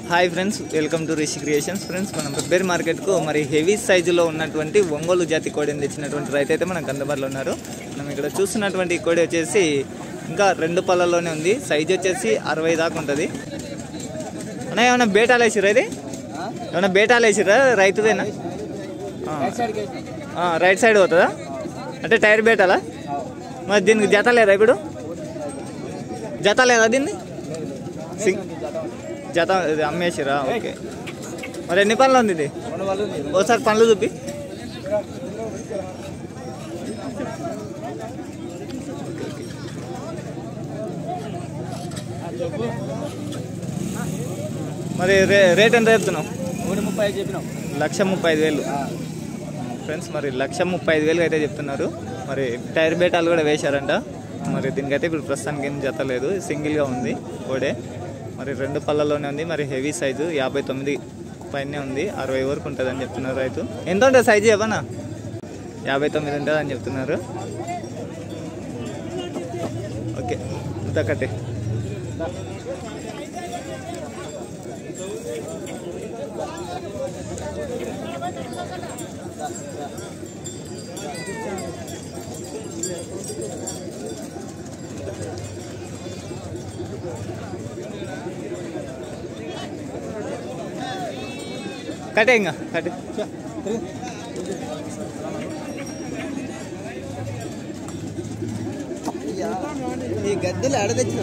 Hi friends, welcome to Rishi creations. Friends, మనం పెబ్బేరు మార్కెట్కు మరి హెవీ సైజులో ఉన్నటువంటి ఒంగోలు జాతి కోడిని తెచ్చినటువంటి రైతు అయితే మనకు అందుబాటులో ఉన్నారు. మనం ఇక్కడ చూస్తున్నటువంటి కోడి వచ్చేసి ఇంకా 2 పళ్ళల్లోనే ఉంది. సైజు వచ్చేసి 60 దాకా ఉంటుంది. అన్న ఏమన్నా బేటాలు వేసిరా? ఇది ఏమన్నా బేటాలు వేసిరా? రైతుదేనా? రైట్ సైడ్ పోతుందా? అంటే టైర్ బేటాలా? మరి దీనికి జత లేదా? ఇప్పుడు జత లేదా దీన్ని? జత అమ్మేసిరా? ఓకే. మరి ఎన్ని పనులు ఉంది ఇది? ఒకసారి పనులు చూపి. మరి రేట్ ఎంత చెప్తున్నావు? 1,35 చెప్పినాం. 1,35,000 ఫ్రెండ్స్. మరి 1,35,000 అయితే చెప్తున్నారు. మరి టైర్ బేటాలు కూడా వేశారంట. మరి దీనికైతే ఇప్పుడు ప్రస్తుతానికి ఏం జత లేదు, సింగిల్గా ఉంది కోడే. మరి 2 పళ్ళల్లోనే ఉంది. మరి హెవీ సైజు 59 పైనే ఉంది. 60 వరకు ఉంటుంది అని చెప్తున్నారు రైతు. ఎంత ఉంటుంది సైజు చెప్పనా? 59 ఉంటుంది అని చెప్తున్నారు. ఓకే, ఇంత కట్టే. కట్టే ఇంకా కట్టే. ఈ గద్దెలు ఆడ తెచ్చిన